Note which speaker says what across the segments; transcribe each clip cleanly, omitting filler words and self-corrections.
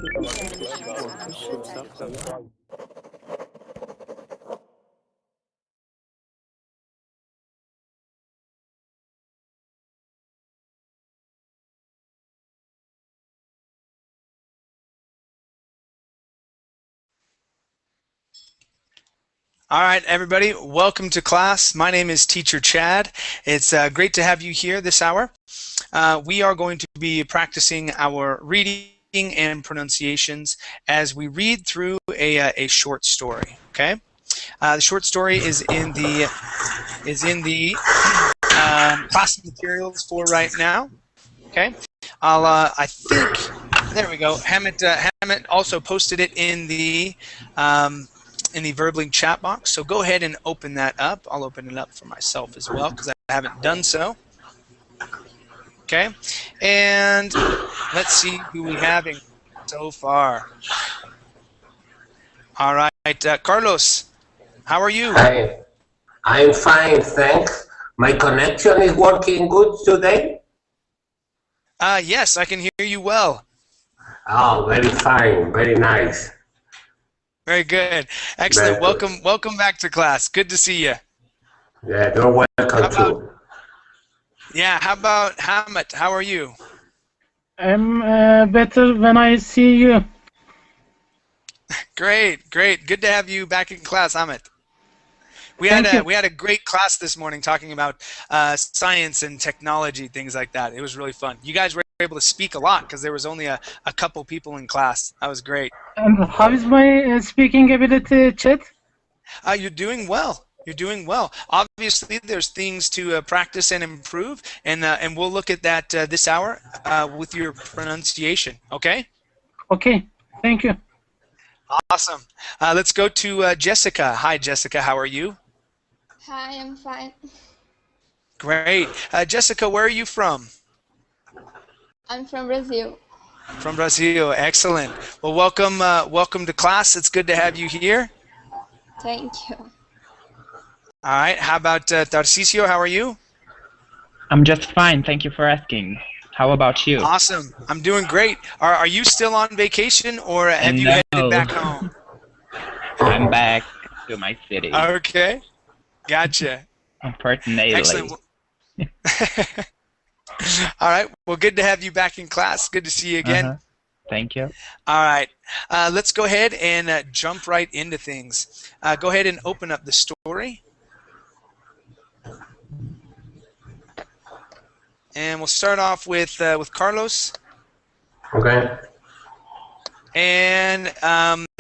Speaker 1: All right, everybody, welcome to class. My name is Teacher Chad. It's great to have you here this hour. We are going to be practicing our reading and pronunciations as we read through a short story. Okay, the short story is in the class materials for right now. Okay, I think there we go. Hammett also posted it in the verbally chat box. So go ahead and open that up. I'll open it up for myself as well because I haven't done so. Okay, and let's see who we have in so far. All right, Carlos, how are you?
Speaker 2: I'm fine, thanks. My connection is working good today?
Speaker 1: Yes, I can hear you well.
Speaker 2: Oh, very fine, very nice.
Speaker 1: Very good. Excellent. Welcome back to class. Good to see you.
Speaker 2: Yeah, you're welcome too.
Speaker 1: Yeah, how about Hammett? How are you?
Speaker 3: I'm better when I see you.
Speaker 1: Great. Good to have you back in class, Hammett. We had a great class this morning talking about science and technology, things like that. It was really fun. You guys were able to speak a lot because there was only a couple people in class. That was great.
Speaker 3: And how is my speaking ability, Chet?
Speaker 1: You're doing well. You're doing well. Obviously, there's things to practice and improve, and we'll look at that this hour with your pronunciation. Okay?
Speaker 3: Okay. Thank you.
Speaker 1: Awesome. Let's go to Jessica. Hi, Jessica. How are you?
Speaker 4: Hi, I'm fine.
Speaker 1: Great. Jessica, where are you from?
Speaker 4: I'm from Brazil.
Speaker 1: From Brazil. Excellent. Well, welcome to class. It's good to have you here.
Speaker 4: Thank you.
Speaker 1: All right. How about Tarcisio? How are you?
Speaker 5: I'm just fine. Thank you for asking. How about you?
Speaker 1: Awesome. I'm doing great. Are you still on vacation or have you headed back home?
Speaker 5: I'm back to my city.
Speaker 1: Okay. Gotcha.
Speaker 5: Unfortunately.
Speaker 1: Excellent. All right. Well, good to have you back in class. Good to see you again.
Speaker 5: Thank you.
Speaker 1: All right. Let's go ahead and jump right into things. Go ahead and open up the story. And we'll start off with Carlos.
Speaker 2: Okay.
Speaker 1: And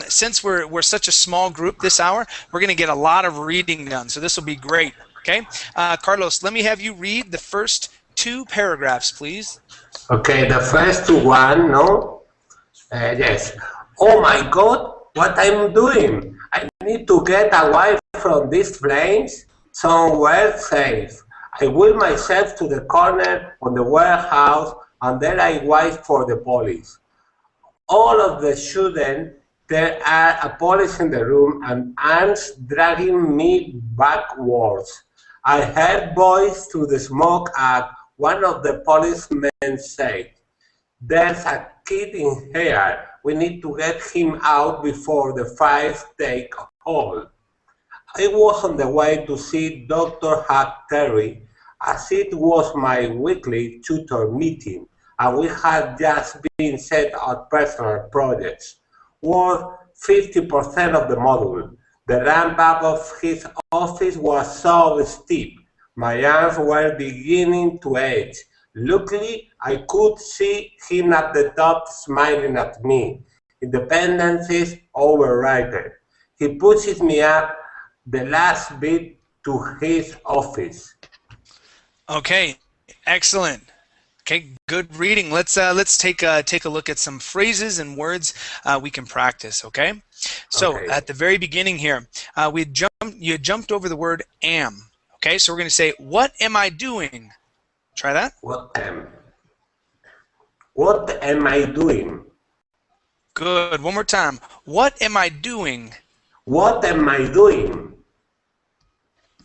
Speaker 1: since we're such a small group this hour, we're going to get a lot of reading done. So this will be great. Okay, Carlos, let me have you read the first 2 paragraphs, please.
Speaker 2: Okay, the first one, no? Yes. Oh my God, what I'm doing? I need to get away from these flames somewhere safe. I wheel myself to the corner on the warehouse and there I wait for the police. All of the students, there are a police in the room and arms dragging me backwards. I heard voice through the smoke and one of the policemen said, "There's a kid in here. We need to get him out before the fires take hold." I was on the way to see Dr. Huck Terry as it was my weekly tutor meeting and we had just been set on personal projects, worth 50% of the module. The ramp up of his office was so steep, my arms were beginning to ache. Luckily, I could see him at the top smiling at me. Independence is overrated. He pushes me up the last bit to his office.
Speaker 1: Okay, excellent. Okay, good reading. Let's take a look at some phrases and words we can practice. Okay, so at the very beginning here, you jumped over the word "am." Okay, so we're going to say, "What am I doing?" Try that.
Speaker 2: What am I doing?
Speaker 1: Good. One more time. What am I doing?
Speaker 2: What am I doing?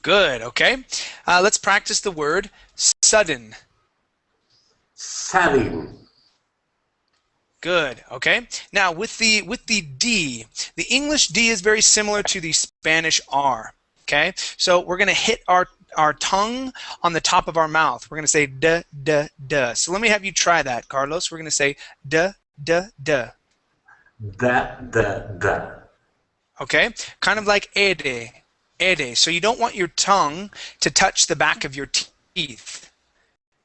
Speaker 1: Good. Okay. Let's practice the word sudden.
Speaker 2: Sudden.
Speaker 1: Good. Okay. Now with the D, the English D is very similar to the Spanish R. Okay. So we're going to hit our tongue on the top of our mouth. We're going to say d, d, d. So let me have you try that, Carlos. We're going to say d, d, d.
Speaker 2: Da.
Speaker 1: Okay. Kind of like ere, ere. So you don't want your tongue to touch the back of your teeth.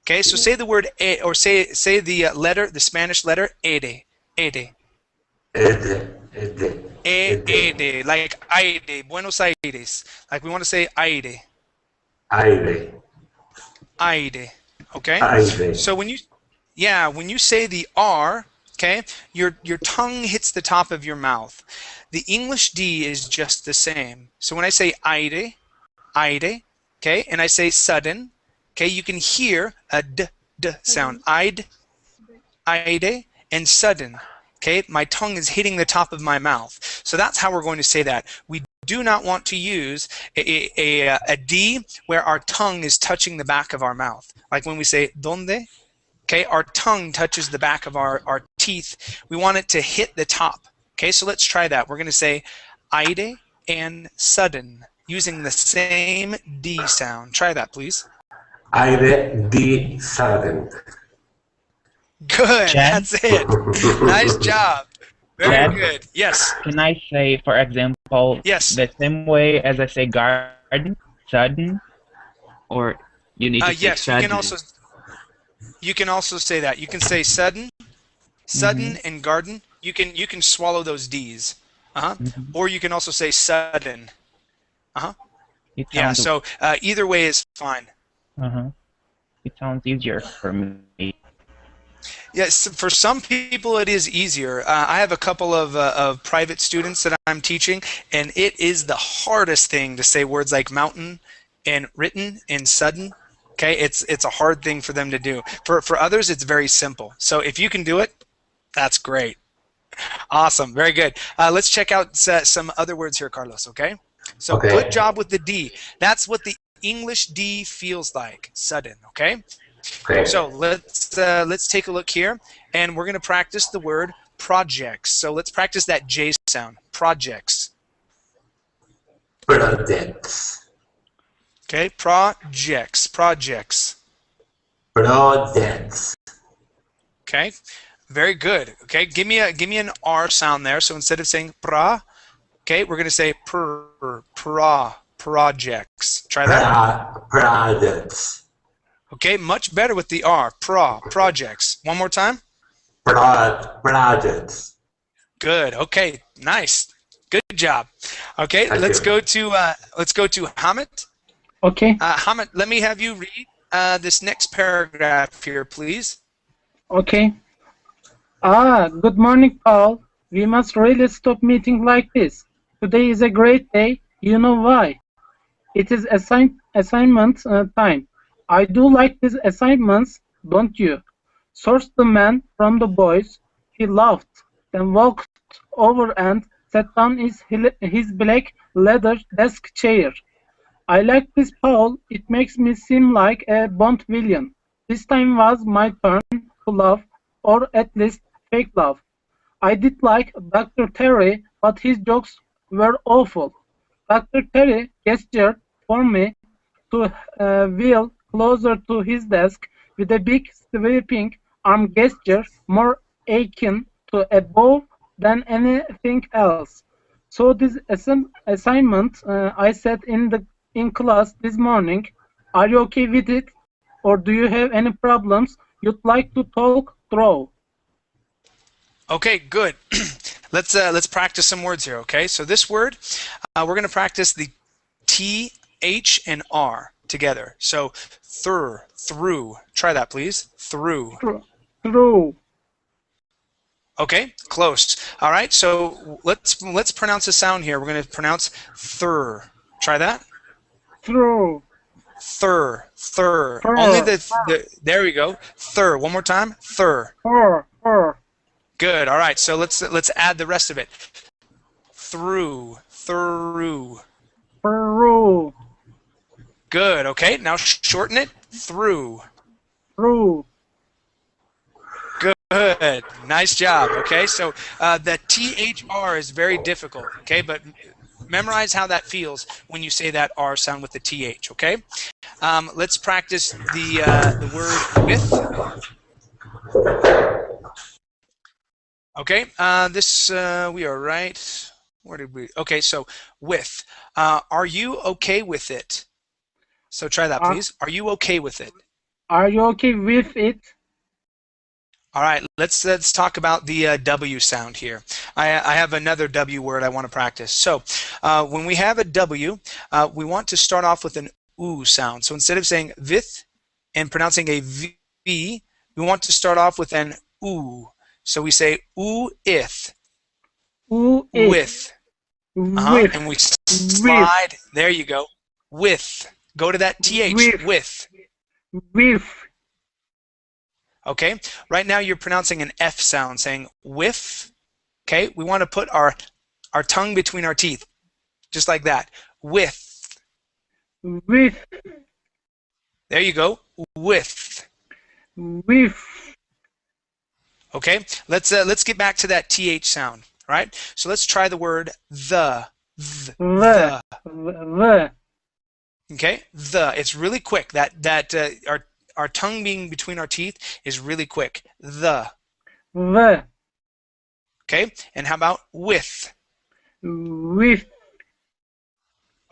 Speaker 1: Okay, so say the word e, or say the letter, the Spanish letter ere, ere. Ere, like aire, Buenos Aires. Like we want to say aire.
Speaker 2: Aire.
Speaker 1: Aire. Okay?
Speaker 2: Aire.
Speaker 1: So when you say the R, okay, your tongue hits the top of your mouth. The English D is just the same. So when I say aire, aire, okay, and I say sudden, okay, you can hear a d sound. Ide, and sudden. Okay, my tongue is hitting the top of my mouth. So that's how we're going to say that. We do not want to use a D where our tongue is touching the back of our mouth. Like when we say donde, okay, our tongue touches the back of our teeth. We want it to hit the top. Okay, so let's try that. We're going to say aire and sudden using the same D sound. Try that, please.
Speaker 2: Aire di sudden.
Speaker 1: Good,
Speaker 5: Jen?
Speaker 1: that's it. Nice job. Very
Speaker 5: Jen?
Speaker 1: good. Yes.
Speaker 5: Can I say, for example,
Speaker 1: Yes.
Speaker 5: the same way as I say garden, sudden, or you need to say
Speaker 1: Yes,
Speaker 5: sudden?
Speaker 1: you can also say that. You can say sudden, and garden. You can swallow those D's. Or you can also say sudden.
Speaker 5: It
Speaker 1: Yeah,
Speaker 5: sounds,
Speaker 1: so either way is fine.
Speaker 5: it sounds easier for me.
Speaker 1: Yes, for some people it is easier. I have a couple of private students that I'm teaching, and it is the hardest thing to say words like mountain and written and sudden. Okay, it's a hard thing for them to do. For others, it's very simple. So if you can do it, that's great. Awesome, very good. Let's check out some other words here, Carlos. Okay, so
Speaker 2: Okay.
Speaker 1: good job with the D. That's what the English D feels like, sudden. Okay.
Speaker 2: Okay.
Speaker 1: So let's take a look here, and we're going to practice the word projects. So let's practice that J sound. Projects.
Speaker 2: Projects.
Speaker 1: Okay, projects. Projects.
Speaker 2: Projects.
Speaker 1: Okay, very good. Okay, give me an R sound there. So instead of saying pra, okay, we're going to say projects. Try that.
Speaker 2: Projects.
Speaker 1: Okay, much better with the R. Projects. One more time.
Speaker 2: Projects.
Speaker 1: Good. Okay, nice. Good job. Okay, let's go to Hamid.
Speaker 3: Okay.
Speaker 1: Hamid, let me have you read this next paragraph here, please.
Speaker 3: Okay. Good morning, Paul. We must really stop meeting like this. Today is a great day. You know why? It is assignment time. I do like these assignments, don't you? Sourced the man from the boys. He laughed, then walked over and sat down in his black leather desk chair. I like this, Paul. It makes me seem like a Bond villain. This time was my turn to laugh, or at least fake laugh. I did like Dr. Terry, but his jokes were awful. Dr. Terry gestured for me to wheel closer to his desk with a big sweeping arm gesture more akin to a bow than anything else. So this assignment I said in class this morning, are you okay with it? Or do you have any problems you'd like to talk through?
Speaker 1: Okay, good. Let's practice some words here. Okay, so this word we're going to practice the T, H, and R together. So through. Try that, please. Through.
Speaker 3: Through.
Speaker 1: Okay, close. All right, so let's pronounce a sound here. We're going to pronounce thur. Try that.
Speaker 3: Through.
Speaker 1: Thur.
Speaker 3: Thur.
Speaker 1: Only the there we go. Thur. One more time. Thur.
Speaker 3: Thur.
Speaker 1: Good. All right, so let's add the rest of it. Through. Through.
Speaker 3: Through.
Speaker 1: Good. Okay, now shorten it. Through.
Speaker 3: Through.
Speaker 1: Good. Nice job. Okay, so the THR is very difficult. Okay, but memorize how that feels when you say that R sound with the TH. Okay. Let's practice the word with. Okay. This we are right. Where did we? Okay, so with. Are you okay with it? So try that, please. Are you okay with it?
Speaker 3: Are you okay with it?
Speaker 1: All right, let's talk about the W sound here. I have another W word I want to practice. So when we have a W, we want to start off with an oo sound. So instead of saying with and pronouncing a V, we want to start off with an oo. So we say oo ith.
Speaker 3: Ooh, it.
Speaker 1: With.
Speaker 3: With.
Speaker 1: And we slide. There you go. With. Go to that TH. With.
Speaker 3: With.
Speaker 1: Okay, right now you're pronouncing an F sound, saying whiff. Okay, we want to put our tongue between our teeth, just like that. With.
Speaker 3: With.
Speaker 1: There you go. With.
Speaker 3: With.
Speaker 1: Okay, let's get back to that TH sound. All right, so let's try the word the. The. Okay, the. It's really quick. Our tongue being between our teeth is really quick. The. Okay, and how about with?
Speaker 3: With.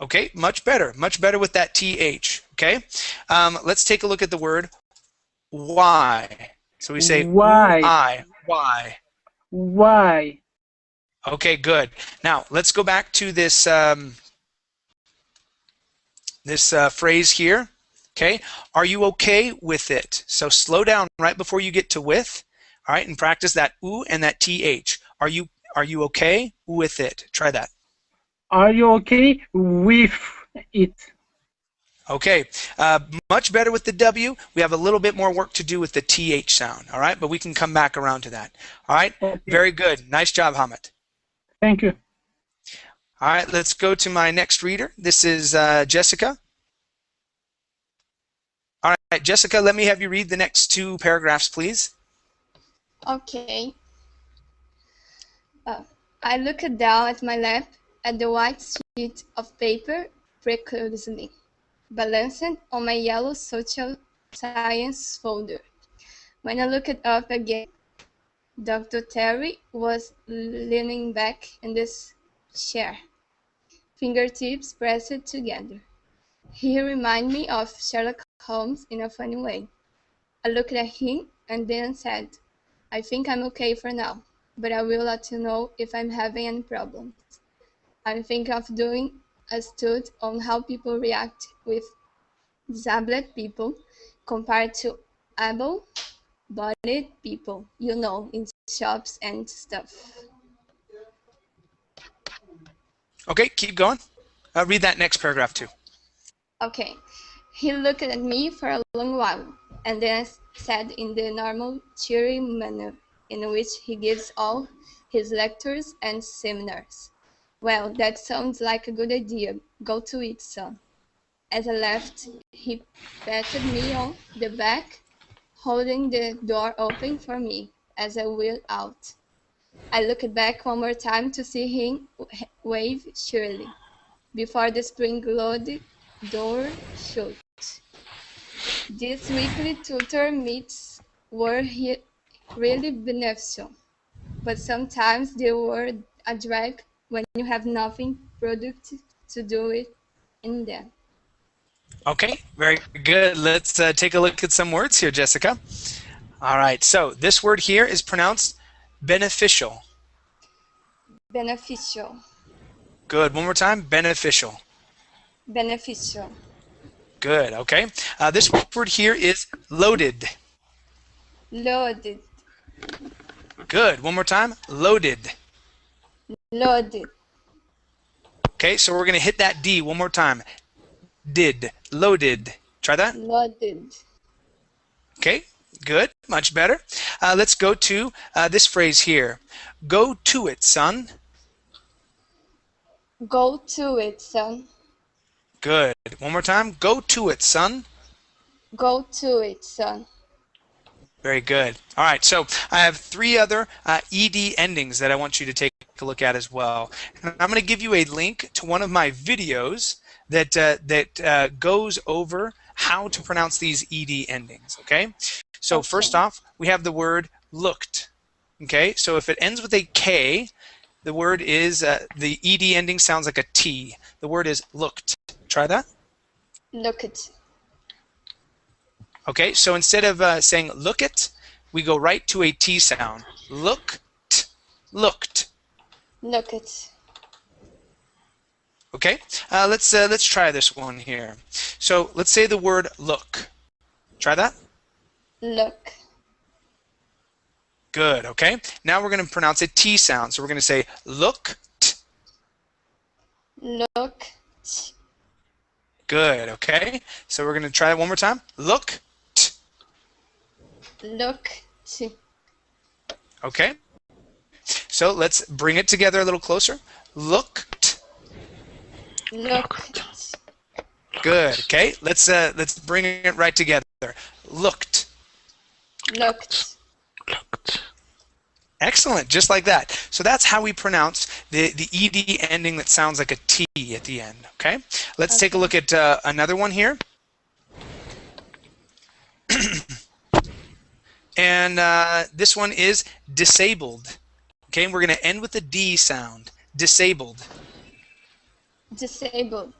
Speaker 1: Okay, much better with that TH. Okay, let's take a look at the word why. So we say
Speaker 3: why.
Speaker 1: Why.
Speaker 3: Why.
Speaker 1: Okay, good. Now let's go back to this this phrase here. Okay, are you okay with it? So slow down right before you get to with, all right, and practice that oo and that th. Are you okay with it? Try that.
Speaker 3: Are you okay with it?
Speaker 1: Okay, much better with the W. We have a little bit more work to do with the th sound, all right, but we can come back around to that. All right,
Speaker 3: okay. Very
Speaker 1: good. Nice job, Hamid.
Speaker 3: Thank you.
Speaker 1: All right, let's go to my next reader. This is Jessica. All right, Jessica, let me have you read the next two paragraphs, please.
Speaker 4: Okay. I looked down at my lap at the white sheet of paper precariously, balanced on my yellow social science folder. When I looked up again, Dr. Terry was leaning back in this chair, fingertips pressed together. He reminded me of Sherlock Holmes in a funny way. I looked at him and then said, I think I'm okay for now, but I will let you know if I'm having any problems. I'm thinking of doing a study on how people react with disabled people compared to able-bodied people, you know, in shops and stuff.
Speaker 1: Okay, keep going. Read that next paragraph too.
Speaker 4: Okay. He looked at me for a long while, and then said in the normal, cheery manner in which he gives all his lectures and seminars, well, that sounds like a good idea. Go to it, son. As I left, he patted me on the back, holding the door open for me as I wheeled out. I looked back one more time to see him wave cheerily before the spring-loaded door shut. These weekly tutor meets were really beneficial, but sometimes they were a drag when you have nothing productive to do in them.
Speaker 1: Okay, very good. Let's take a look at some words here, Jessica. All right, so this word here is pronounced beneficial.
Speaker 4: Beneficial.
Speaker 1: Good. One more time. Beneficial.
Speaker 4: Beneficial.
Speaker 1: Good. Okay. This word here is loaded.
Speaker 4: Loaded.
Speaker 1: Good. One more time. Loaded.
Speaker 4: Loaded.
Speaker 1: Okay, so we're going to hit that D one more time. Did. Loaded. Try that.
Speaker 4: Loaded.
Speaker 1: Okay, good. Much better. Let's go to this phrase here. Go to it, son.
Speaker 4: Go to it, son.
Speaker 1: Good. One more time. Go to it, son.
Speaker 4: Go to it, son.
Speaker 1: Very good. All right, so I have 3 other ed endings that I want you to take a look at as well. And I'm going to give you a link to one of my videos that goes over how to pronounce these ed endings. Okay. So first off, we have the word looked. Okay. So if it ends with a K, the word is the ed ending sounds like a T. The word is looked. Try that.
Speaker 4: Looked.
Speaker 1: Okay, so instead of saying look at, we go right to a T sound. Looked, looked.
Speaker 4: Looked.
Speaker 1: Okay, let's try this one here. So let's say the word look. Try that.
Speaker 4: Look.
Speaker 1: Good. Okay. Now we're going to pronounce a T sound. So we're going to say looked.
Speaker 4: Looked.
Speaker 1: Good. Okay. So we're going to try it one more time. Looked.
Speaker 4: Looked.
Speaker 1: Okay. So let's bring it together a little closer. Looked.
Speaker 4: Looked.
Speaker 1: Good. Okay. Let's bring it right together. Looked.
Speaker 4: Looked.
Speaker 6: Looked.
Speaker 1: Excellent. Just like that. So that's how we pronounce the ed ending that sounds like a T at the end. Okay. Let's take a look at another one here. And this one is disabled. Okay, and we're going to end with a D sound. Disabled.
Speaker 4: Disabled.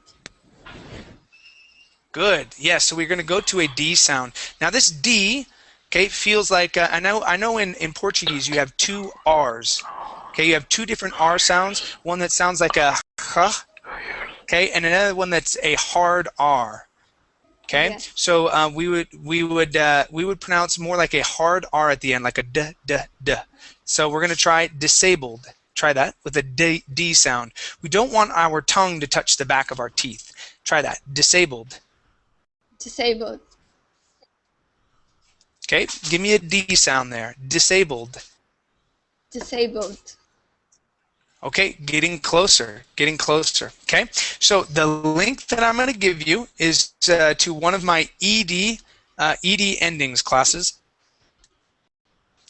Speaker 1: Good. Yes, so we're going to go to a D sound. Now this D, okay, feels like I know in Portuguese you have 2 R's. Okay, you have 2 different R sounds. One that sounds like a h, okay, and another one that's a hard R. Okay,
Speaker 4: Yes.
Speaker 1: so we would pronounce more like a hard R at the end, like a d d d. So we're going to try disabled. Try that with a D sound. We don't want our tongue to touch the back of our teeth. Try that. Disabled.
Speaker 4: Disabled.
Speaker 1: Okay, give me a D sound there. Disabled.
Speaker 4: Disabled.
Speaker 1: Okay, getting closer, getting closer. Okay, so the link that I'm going to give you is to one of my ed endings classes.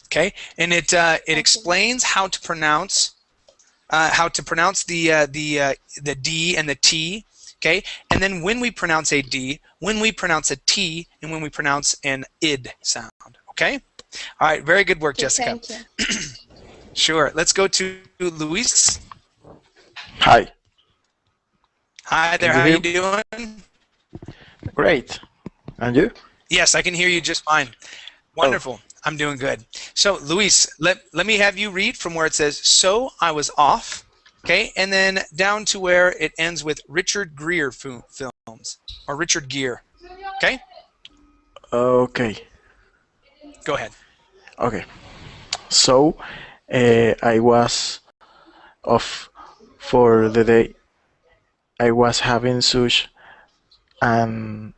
Speaker 1: Okay, and it explains how to pronounce the D and the T. Okay, and then when we pronounce a D, when we pronounce a T, and when we pronounce an id sound. Okay, all right, very good work, Jessica.
Speaker 4: Thank you.
Speaker 1: Sure. Let's go to Luis.
Speaker 6: Hi.
Speaker 1: Hi there.
Speaker 6: Can
Speaker 1: How
Speaker 6: you
Speaker 1: you doing?
Speaker 6: Great. And you?
Speaker 1: Yes, I can hear you just fine. Wonderful. I'm doing good. So, Luis, let me have you read from where it says, "So I was off," okay, and then down to where it ends with Richard Gere films, or Richard Gere. Okay?
Speaker 6: Okay.
Speaker 1: Go ahead.
Speaker 6: Okay. So, I was off for the day. I was having such an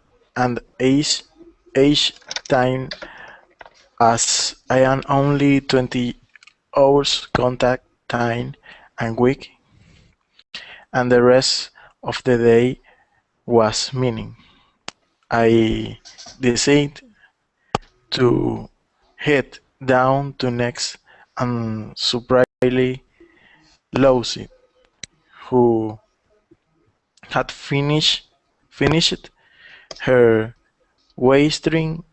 Speaker 6: age time as I am only 20 hours contact time a week, and the rest of the day was meaning. I decided to head down to next and surprisingly Lucy, who had finished her western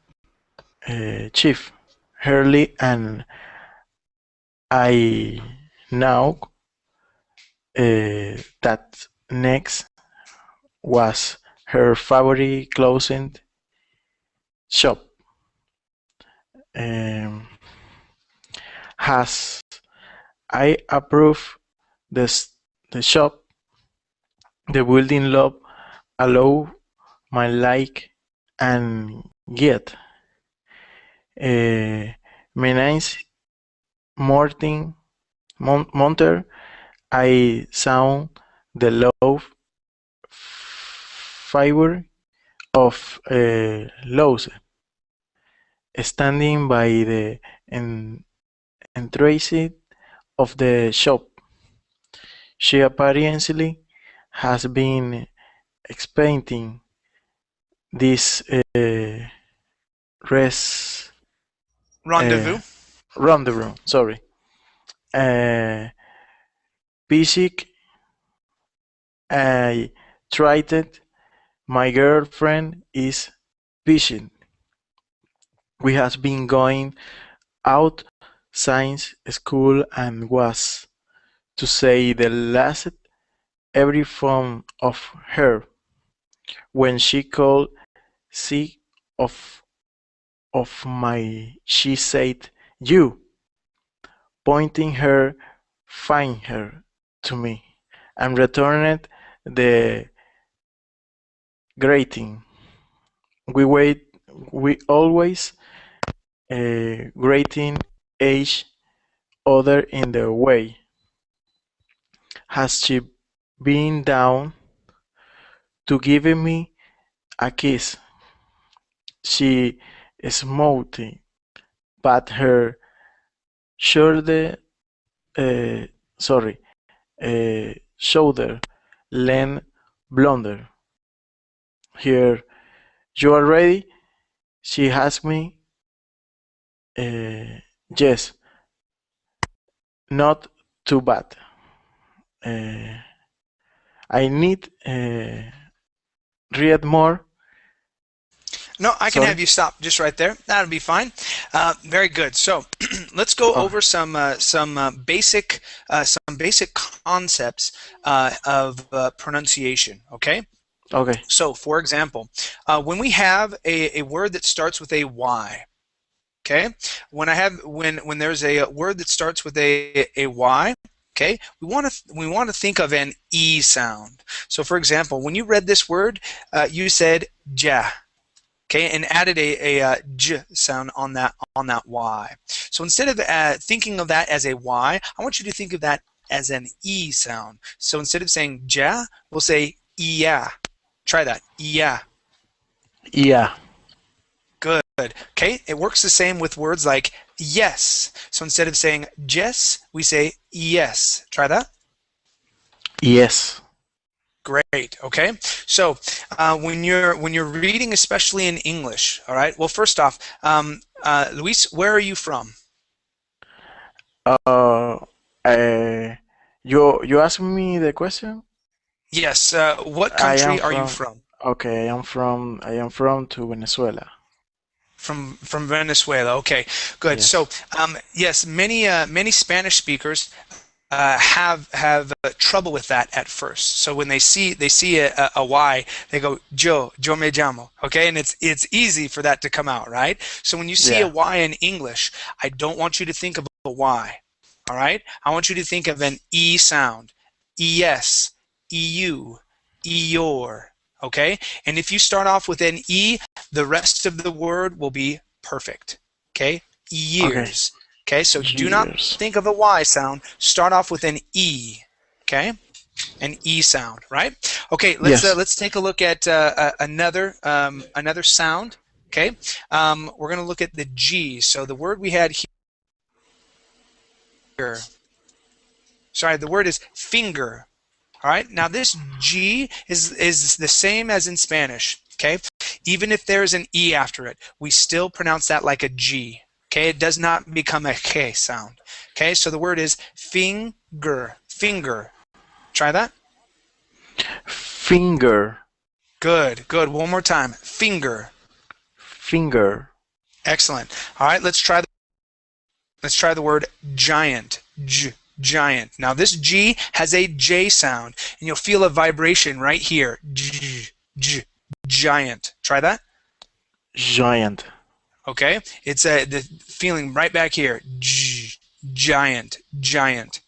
Speaker 6: chief early, and I know that next was her favorite clothing shop. Um, has I approve the shop, the building lot allow my like and get my name's Monter. I sound the love fiber of Lose, standing by the entrance of the shop. She apparently has been expecting this res
Speaker 1: Rendezvous.
Speaker 6: Rendezvous. Sorry. Basic. I tried it. My girlfriend is fishing. We have been going out since school and was, to say the last, every form of her. When she called sick of my, she said, "You," pointing her finger to me, and returned the greeting. We always greeting each other in the way. Has she been down to give me a kiss? She smoothed, but her shoulder, uh, sorry, shoulder leaned blunder. Here, you are ready? She asked me. Yes, not too bad. Uh, I need read more.
Speaker 1: No, I can
Speaker 6: Sorry.
Speaker 1: have you stop just right there. That'll be fine. Very good. So let's go over some basic concepts of pronunciation. Okay.
Speaker 6: Okay.
Speaker 1: So, for example, when we have a word that starts with a Y, okay, when there's a word that starts with a Y, okay, we want to think of an E sound. So, for example, when you read this word, you said ja, okay, and added a j sound on that Y. So instead of thinking of that as a Y, I want you to think of that as an E sound. So instead of saying ja, we'll say yeah. Try that. Yeah.
Speaker 6: Yeah.
Speaker 1: Good. Okay. It works the same with words like yes. So instead of saying yes, we say yes. Try that.
Speaker 6: Yes.
Speaker 1: Great. Okay. So when you're reading, especially in English, all right. Well, first off, Luis, where are you from?
Speaker 6: Uh, you asked me the question?
Speaker 1: Yes. What
Speaker 6: I am
Speaker 1: country are you
Speaker 6: from.
Speaker 1: from?
Speaker 6: Okay, I am from to Venezuela.
Speaker 1: From Venezuela. Okay. Good.
Speaker 6: Yes.
Speaker 1: So yes, many Spanish speakers have trouble with that at first. So when they see a Y, they go yo me llamo, okay, and it's easy for that to come out, right? So when you see a Y in English, I don't want you to think of a Y, all right? I want you to think of an E sound, es, eu, eor, okay? And if you start off with an E, the rest of the word will be perfect, okay? Years. Okay, so do not think of a Y sound. Start off with an E. Okay, an E sound, right? Okay, let's take a look at another sound. Okay, we're going to look at the G. So the word we had here. Sorry, the word is finger. All right, now this G is the same as in Spanish. Okay, even if there's an E after it, we still pronounce that like a G. Okay, it does not become a K sound. Okay, so the word is finger. Finger. Try that.
Speaker 6: Finger.
Speaker 1: Good, good. One more time. Finger.
Speaker 6: Finger.
Speaker 1: Excellent. All right, let's try the word giant. Giant. Now this G has a J sound, and you'll feel a vibration right here. Giant. Try that.
Speaker 6: Giant.
Speaker 1: Okay, it's the feeling right back here. Giant. Giant.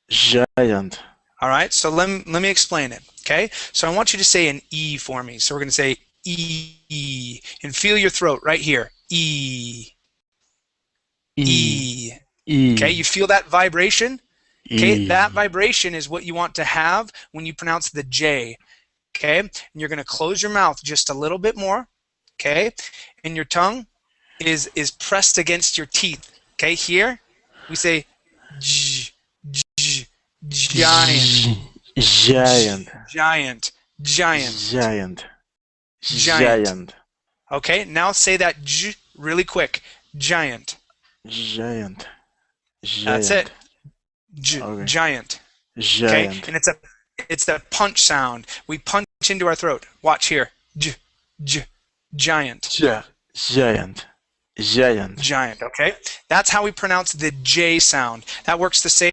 Speaker 6: Giant.
Speaker 1: All right, so let me explain it. Okay, so I want you to say an E for me. So we're going to say E, and feel your throat right here. E. E.
Speaker 6: E.
Speaker 1: Okay, you feel that vibration? Okay,
Speaker 6: E.
Speaker 1: that vibration is what you want to have when you pronounce the J. Okay, and you're going to close your mouth just a little bit more. Okay, and your tongue is pressed against your teeth. Okay, here we say giant.
Speaker 6: Giant.
Speaker 1: Giant. Giant.
Speaker 6: Giant.
Speaker 1: Giant. Okay, now say that J really quick. Giant.
Speaker 6: Giant.
Speaker 1: That's it.
Speaker 6: Giant. Okay.
Speaker 1: Giant. Okay,
Speaker 6: Giant.
Speaker 1: and it's the punch sound. We punch into our throat. Watch here. Giant.
Speaker 6: Giant. Giant.
Speaker 1: Giant. Okay, that's how we pronounce the J sound. That works the same.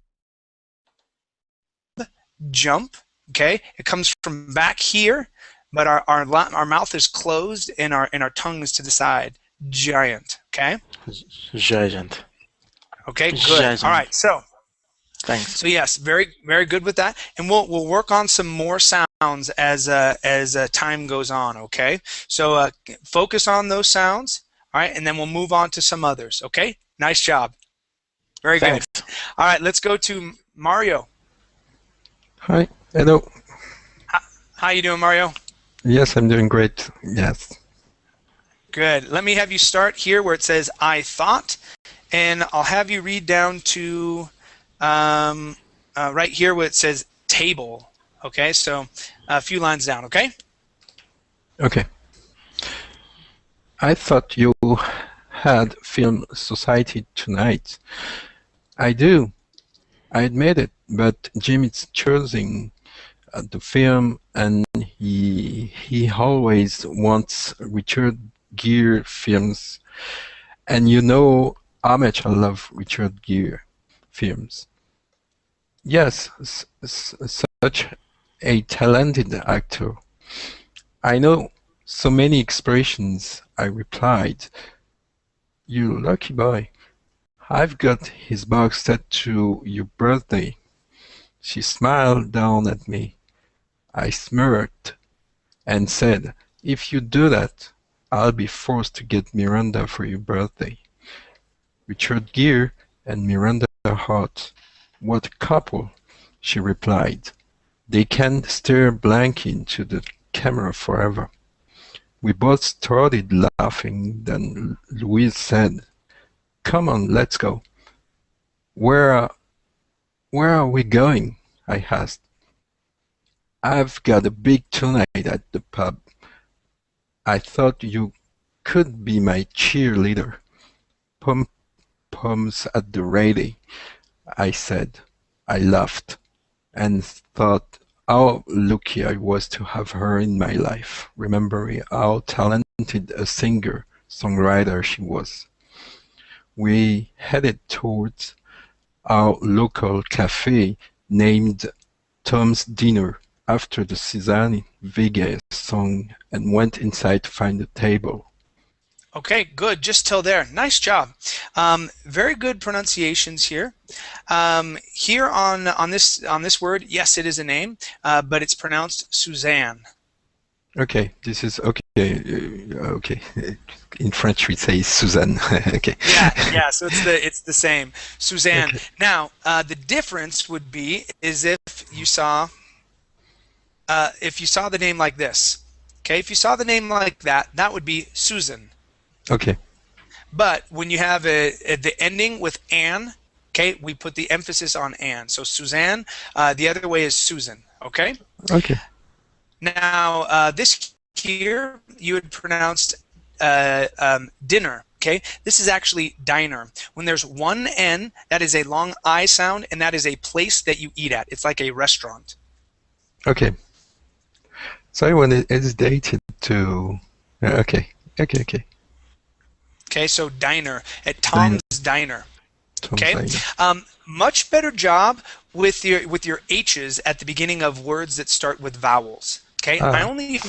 Speaker 1: Jump. Okay, it comes from back here, but our mouth is closed and our tongue is to the side. Giant. Okay.
Speaker 6: Giant.
Speaker 1: Okay. Good.
Speaker 6: Giant.
Speaker 1: All right. So.
Speaker 6: Thanks.
Speaker 1: So yes, very very good with that, and we'll work on some more sounds as time goes on. Okay, so focus on those sounds. All right, and then we'll move on to some others. Okay, nice job. Very
Speaker 6: Thanks.
Speaker 1: good. All right, let's go to Mario.
Speaker 7: Hi. Hello.
Speaker 1: How you doing, Mario?
Speaker 7: Yes, I'm doing great. Yes.
Speaker 1: Good. Let me have you start here where it says "I thought," and I'll have you read down to right here where it says "table." Okay, so a few lines down. Okay.
Speaker 7: Okay. I thought you had film society tonight. I do. I admit it, but Jim is choosing the film, and he always wants Richard Gere films, and you know how much I love Richard Gere films. Yes, such a talented actor. I know so many expressions. I replied, "You lucky boy. I've got his box set to your birthday." She smiled down at me. I smirked and said, "If you do that, I'll be forced to get Miranda for your birthday." Richard Gere and Miranda Hart. What a couple, she replied. They can stare blankly into the camera forever. We both started laughing. Then Louise said, "Come on, let's go." Where are we going?" I asked. "I've got a big tonight at the pub. I thought you could be my cheerleader." Pom-poms at the ready, I said. I laughed and thought how lucky I was to have her in my life, remembering how talented a singer-songwriter she was. We headed towards our local cafe named Tom's Dinner after the Suzanne Vega song and went inside to find a table.
Speaker 1: Okay, good. Just till there. Nice job. Very good pronunciations here. Here on this word, yes, it is a name, but it's pronounced Suzanne.
Speaker 7: Okay, this is okay. Okay, in French we say Suzanne. Okay.
Speaker 1: Yeah. So it's the same, Suzanne. Okay. Now the difference would be is if you saw the name like this. Okay, if you saw the name like that, that would be Susan.
Speaker 7: Okay.
Speaker 1: But when you have the ending with "an," okay, we put the emphasis on "an." So Suzanne. The other way is Susan. Okay.
Speaker 7: Okay.
Speaker 1: Now this here you had pronounced dinner. Okay. This is actually diner. When there's one N, that is a long I sound, and that is a place that you eat at. It's like a restaurant.
Speaker 7: Okay. So I hesitated to. Okay. Okay,
Speaker 1: so diner at Tom's Diner. Okay, much better job with your H's at the beginning of words that start with vowels. Okay, I only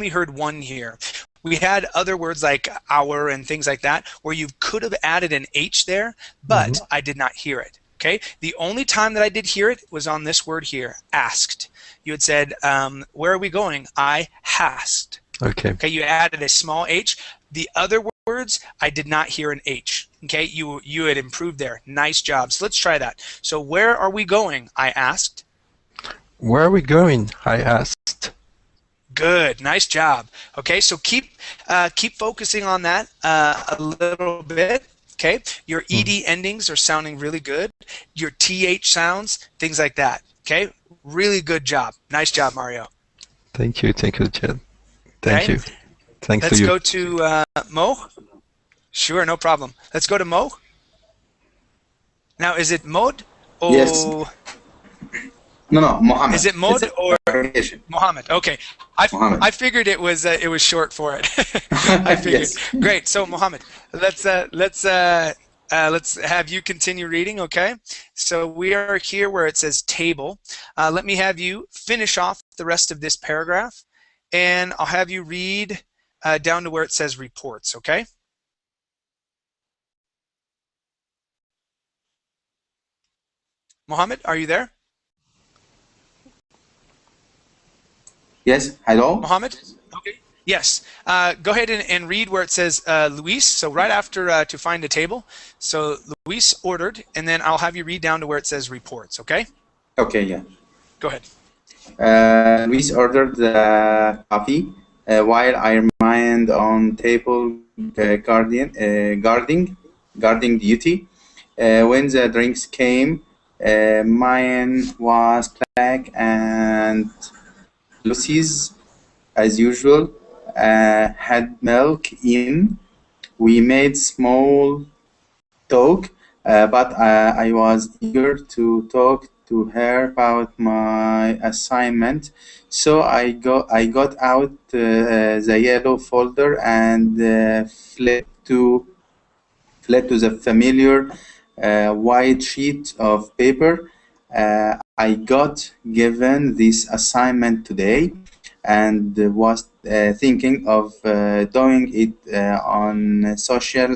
Speaker 1: heard one here. We had other words like hour and things like that where you could have added an H there, but I did not hear it. Okay, the only time that I did hear it was on this word here, asked. You had said, "Where are we going?" I asked. Okay, you added a small H. The other words, I did not hear an H. Okay, you had improved there. Nice job. So let's try that. So where are we going? I asked.
Speaker 7: Where are we going? I asked.
Speaker 1: Good. Nice job. Okay, so keep focusing on that a little bit. Okay, your ED endings are sounding really good. Your TH sounds, things like that. Okay, really good job. Nice job, Mario.
Speaker 7: Thank you, Chad. Thank you. Thanks
Speaker 1: Let's
Speaker 7: to you.
Speaker 1: go to Mo. Sure, no problem. Let's go to Mo. Now, is it Mod? Or
Speaker 8: Yes. No, Mohammed.
Speaker 1: Is it Mod
Speaker 8: It's
Speaker 1: or
Speaker 8: abbreviation.
Speaker 1: Mohammed? Okay,
Speaker 8: Mohammed.
Speaker 1: I figured it was short for it. I figured.
Speaker 8: Yes.
Speaker 1: Great. So Mohammed, let's have you continue reading. Okay. So we are here where it says table. Let me have you finish off the rest of this paragraph, and I'll have you read down to where it says reports. Okay. Mohammed, are you there?
Speaker 8: Yes. Hello.
Speaker 1: Mohammed? Okay. Yes. Go ahead and read where it says Luis. So right after to find a table. So Luis ordered, and then I'll have you read down to where it says reports. Okay?
Speaker 8: Okay. Yeah.
Speaker 1: Go ahead.
Speaker 8: Luis ordered the coffee while I remained on table guarding duty. When the drinks came, mine was black and Lucy's, as usual, had milk in. We made small talk, but I was eager to talk to her about my assignment. So I got out the yellow folder and fled to the familiar white sheet of paper. I got given this assignment today and was thinking of doing it on social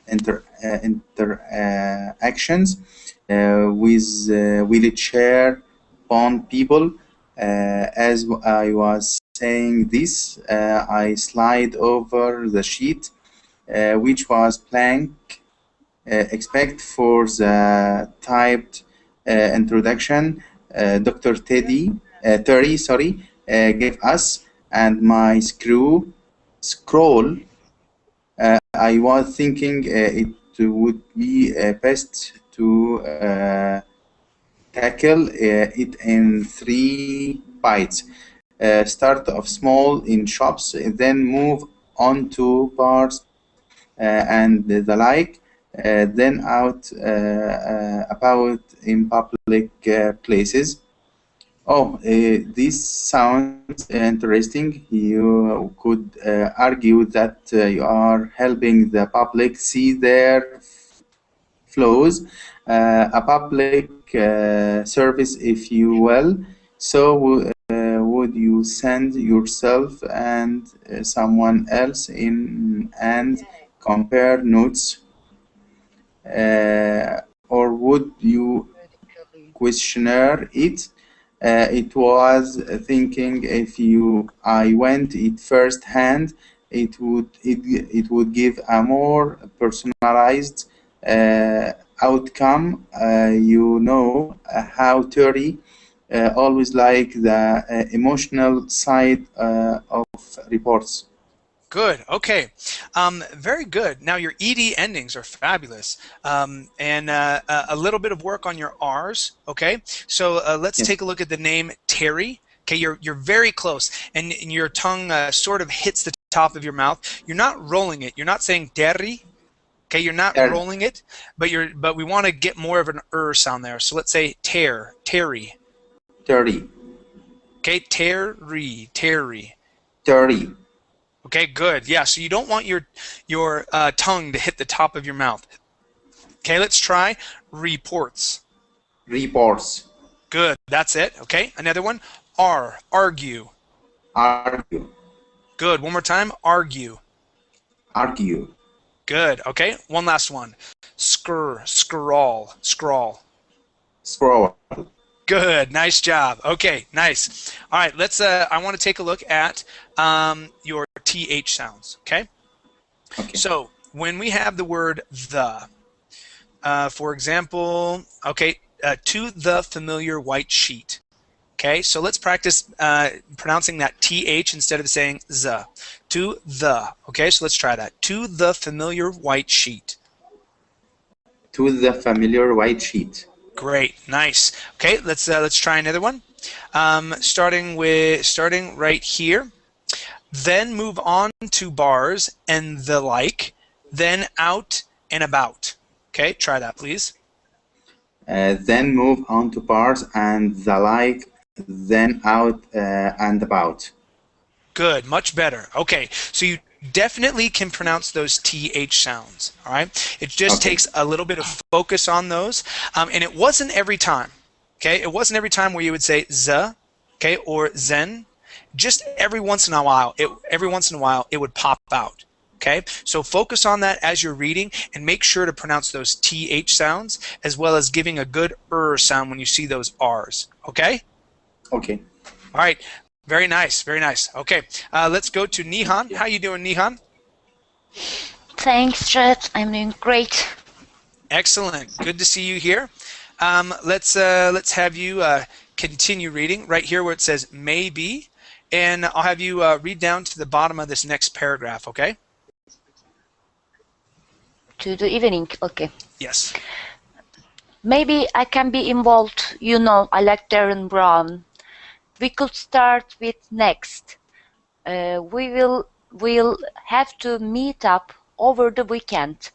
Speaker 8: interactions with wheelchair bound people. As I was saying this, I slid over the sheet, which was blank, except for the typed introduction Dr. Terry, gave us, and my scroll. I was thinking it would be best to tackle it in 3 bites. Start off small in shops, then move on to bars and the like, then out about in public places. Oh, this sounds interesting. You could argue that you are helping the public see their flaws, a public service, if you will. So would you send yourself and someone else in and compare notes? Or would you questionnaire it? It was thinking if I went it first hand, it would give a more personalized outcome. How Terry always like the emotional side of reports.
Speaker 1: Good. Okay. Very good. Now your ED endings are fabulous, and a little bit of work on your R's. Okay. So let's
Speaker 8: Yes.
Speaker 1: take a look at the name Terry. Okay, you're very close, and your tongue sort of hits the top of your mouth. You're not rolling it. You're not saying Terry. Okay, you're not
Speaker 8: Terry.
Speaker 1: rolling it, but we want to get more of an sound there. So let's say Terry.
Speaker 8: Terry.
Speaker 1: Okay, Terry.
Speaker 8: Terry.
Speaker 1: Okay, good. Yeah, so you don't want your tongue to hit the top of your mouth. Okay, let's try reports.
Speaker 8: Reports.
Speaker 1: Good, that's it. Okay, another one. Argue.
Speaker 8: Argue.
Speaker 1: Good, one more time. Argue.
Speaker 8: Argue.
Speaker 1: Good, okay, one last one. Scrawl.
Speaker 8: Scroll.
Speaker 1: Good, nice job. Okay, nice. All right, let's. I want to take a look at your TH sounds. Okay.
Speaker 8: Okay.
Speaker 1: So when we have the word the, for example, okay, to the familiar white sheet. Okay, so let's practice pronouncing that TH instead of saying the. To the. Okay, so let's try that. To the familiar white sheet.
Speaker 8: To the familiar white sheet.
Speaker 1: Great, nice. Okay, let's try another one. Starting right here. Then move on to bars and the like. then out and about. Okay, try that, please.
Speaker 8: Then move on to bars and the like, then out and about.
Speaker 1: Good, much better. Okay, so you definitely can pronounce those TH sounds, all right? It just takes a little bit of focus on those, and it wasn't every time, okay? It wasn't every time where you would say Z, okay, or Zen. Just every once in a while, it would pop out, okay? So focus on that as you're reading, and make sure to pronounce those TH sounds, as well as giving a good sound when you see those R's, okay?
Speaker 8: Okay.
Speaker 1: All right. Very nice, very nice. Okay, let's go to Nihan. How you doing, Nihan?
Speaker 9: Thanks, Chet. I'm doing great.
Speaker 1: Excellent. Good to see you here. Let's have you continue reading right here where it says maybe, and I'll have you read down to the bottom of this next paragraph. Okay?
Speaker 9: To the evening, okay.
Speaker 1: Yes.
Speaker 9: Maybe I can be involved. You know, I like Darren Brown. We could start with next. We'll have to meet up over the weekend.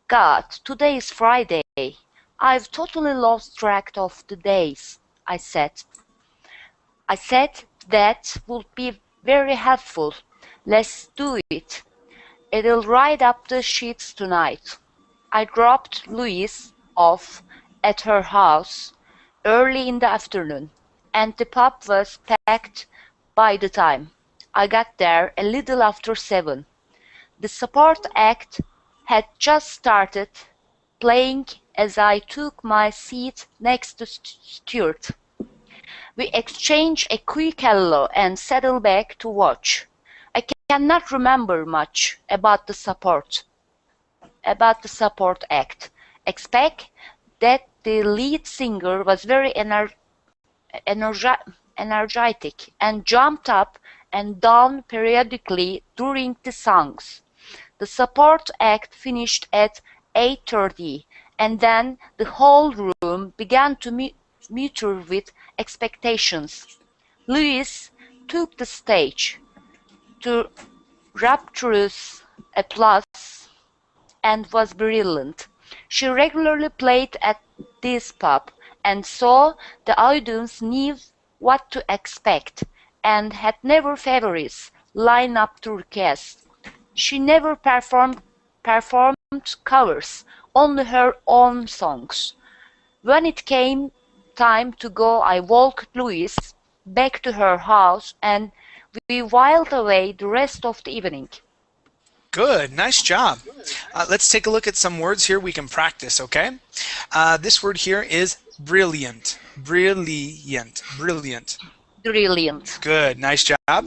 Speaker 9: God, today is Friday. I've totally lost track of the days, I said. I said that would be very helpful. Let's do it. It'll ride up the sheets tonight. I dropped Louise off at her house early in the afternoon, and the pub was packed by the time I got there a little after 7. The support act had just started playing as I took my seat next to Stuart. We exchanged a quick hello and settled back to watch. I cannot remember much about the support act, except that the lead singer was very energetic and jumped up and down periodically during the songs. The support act finished at 8:30, and then the whole room began to mutter with expectations. Louise took the stage to rapturous applause and was brilliant. She regularly played at this pub, and so the audience knew what to expect, and had never favorites line up to request. She never performed covers, only her own songs. When it came time to go, I walked Louise back to her house, and we whiled away the rest of the evening.
Speaker 1: Good, nice job. Let's take a look at some words here we can practice, okay? This word here is brilliant. Brilliant. Brilliant.
Speaker 9: Brilliant.
Speaker 1: Good, nice job.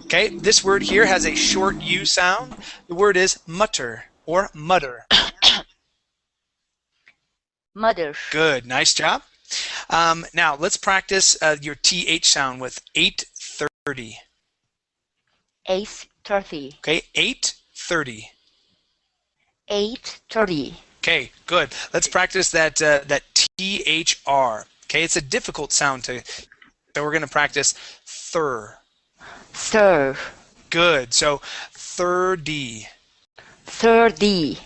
Speaker 1: Okay, this word here has a short U sound. The word is mutter or mutter.
Speaker 9: Mother.
Speaker 1: Good, nice job. Now let's practice your TH sound with 8:30.
Speaker 9: 8:30.
Speaker 1: Okay, 8:30.
Speaker 9: 8:30.
Speaker 1: Okay, good. Let's practice that THR. Okay, it's a difficult sound so we're going to practice thir.
Speaker 9: Thir.
Speaker 1: Good. So 30.
Speaker 9: 30.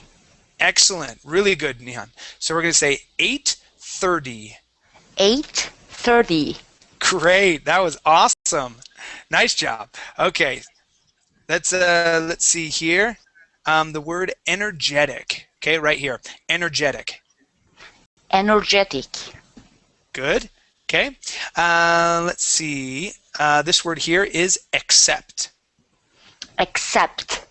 Speaker 1: Excellent. Really good, Nihan. So we're going to say 8:30.
Speaker 9: 8:30.
Speaker 1: Great. That was awesome. Nice job. Okay. Let's see here. The word energetic. Okay, right here. Energetic.
Speaker 9: Energetic.
Speaker 1: Good. Okay. Let's see. This word here is accept.
Speaker 9: Accept.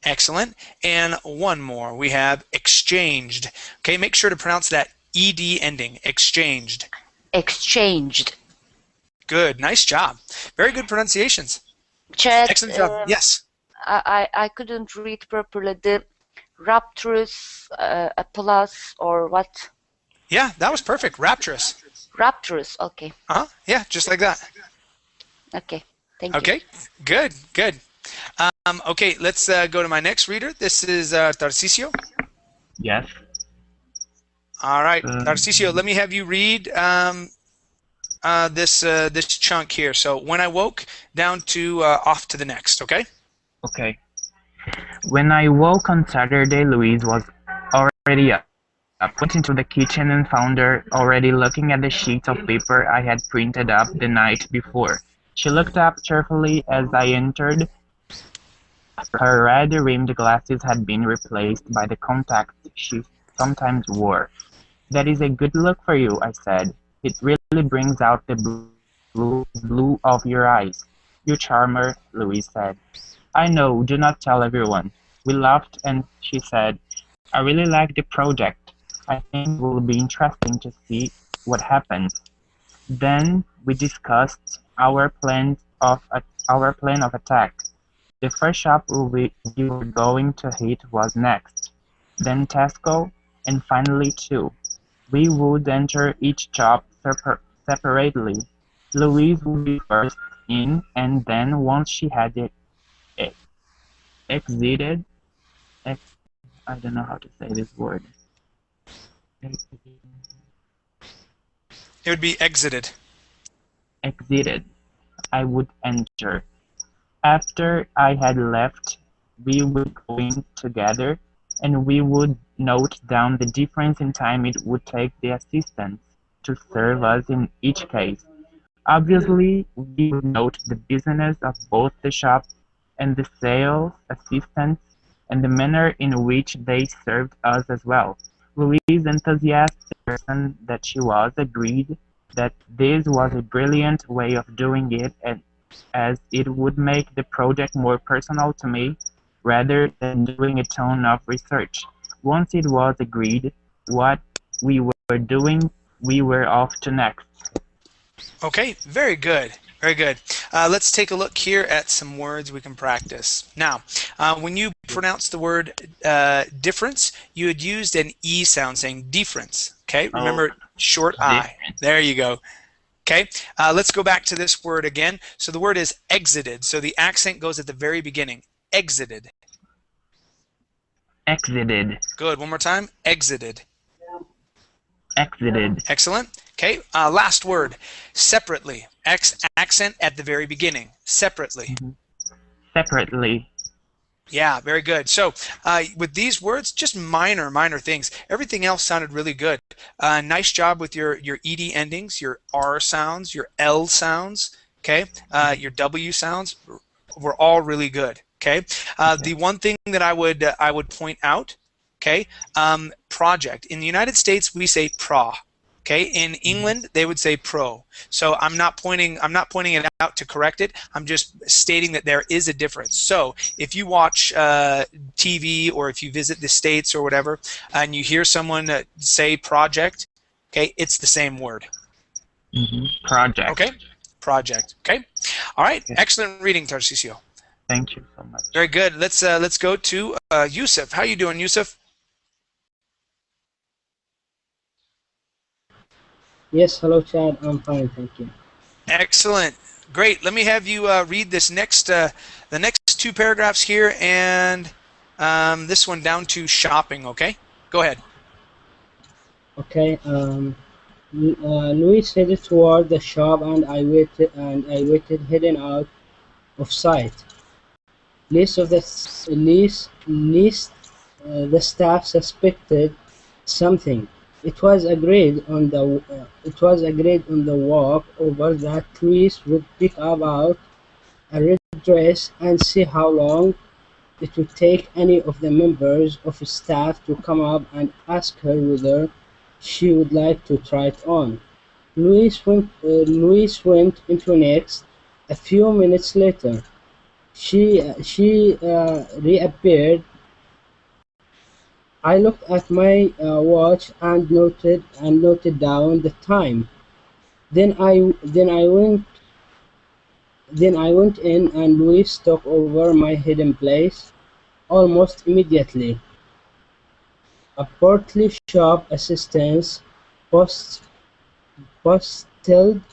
Speaker 1: Excellent. And one more. We have exchanged. Okay, make sure to pronounce that ED ending. Exchanged.
Speaker 9: Exchanged.
Speaker 1: Good. Nice job. Very good pronunciations.
Speaker 9: Chet,
Speaker 1: Excellent job. Yes.
Speaker 9: I couldn't read properly the rapturous applause or what?
Speaker 1: Yeah, that was perfect. Rapturous.
Speaker 9: Rapturous, okay.
Speaker 1: Uh-huh. Yeah, just like that.
Speaker 9: Okay, thank you.
Speaker 1: Okay, good, good. Okay, let's go to my next reader. This is Tarcisio.
Speaker 5: Yes.
Speaker 1: All right, Tarcisio, let me have you read this chunk here. So when I woke, down to off to the next, okay?
Speaker 5: Okay. When I woke on Saturday, Louise was already up. Went into the kitchen and found her already looking at the sheets of paper I had printed up the night before. She looked up cheerfully as I entered. Her red-rimmed glasses had been replaced by the contacts she sometimes wore. "That is a good look for you," I said. "It really brings out the blue of your eyes." "You charmer," Louise said. "I know, do not tell everyone." We laughed and she said, "I really like the project. I think it will be interesting to see what happens." Then we discussed our plan of attack. The first shop we were going to hit was next, then Tesco, and finally two. We would enter each shop separately. Louise would be first in, and then once she had e- exited, ex- I don't know how to say this word.
Speaker 1: It would be exited.
Speaker 5: Exited, I would enter. After I had left, we would go in together, and we would note down the difference in time it would take the assistants to serve us in each case. Obviously, we would note the business of both the shop and the sales assistants, and the manner in which they served us as well. Louise, enthusiastic person that she was, agreed that this was a brilliant way of doing it, and as it would make the project more personal to me rather than doing a ton of research. Once it was agreed what we were doing, we were off to next.
Speaker 1: Okay, very good. Very good. Let's take a look here at some words we can practice. Now, when you pronounce the word difference, you had used an E sound saying difference. Okay, remember short I. There you go. Okay, let's go back to this word again. So the word is exited. So the accent goes at the very beginning. Exited.
Speaker 5: Exited.
Speaker 1: Good. One more time. Exited.
Speaker 5: Exited.
Speaker 1: Excellent. Okay, last word. Separately. Accent at the very beginning. Separately.
Speaker 5: Separately.
Speaker 1: Yeah, very good. So with these words, just minor things. Everything else sounded really good. Nice job with your ed endings, your R sounds, your L sounds. Okay, your W sounds were all really good. Okay, the one thing that I would point out. Okay, project. In the United States, we say pra. Okay, in England they would say pro. So I'm not pointing it out to correct it. I'm just stating that there is a difference. So if you watch TV or if you visit the States or whatever, and you hear someone say project, okay, it's the same word.
Speaker 5: Project.
Speaker 1: Okay, project. Okay, all right. Okay. Excellent reading, Tarcisio.
Speaker 5: Thank you so much.
Speaker 1: Very good. Let's go to Yusuf. How you doing, Yusuf?
Speaker 10: Yes, hello, Chad. I'm fine, thank you.
Speaker 1: Excellent. Great. Let me have you read this next, the next two paragraphs here, and this one down to shopping. Okay, go ahead.
Speaker 10: Okay. Louis headed toward the shop, and I waited, heading out of sight. Least the staff suspected something. It was agreed on the walk over that Louis would pick out a red dress and see how long it would take any of the members of staff to come up and ask her whether she would like to try it on. Louis went into next. A few minutes later, she reappeared. I looked at my watch and noted down the time. Then I went in, and Louis took over my hidden place almost immediately. A portly shop assistant bustled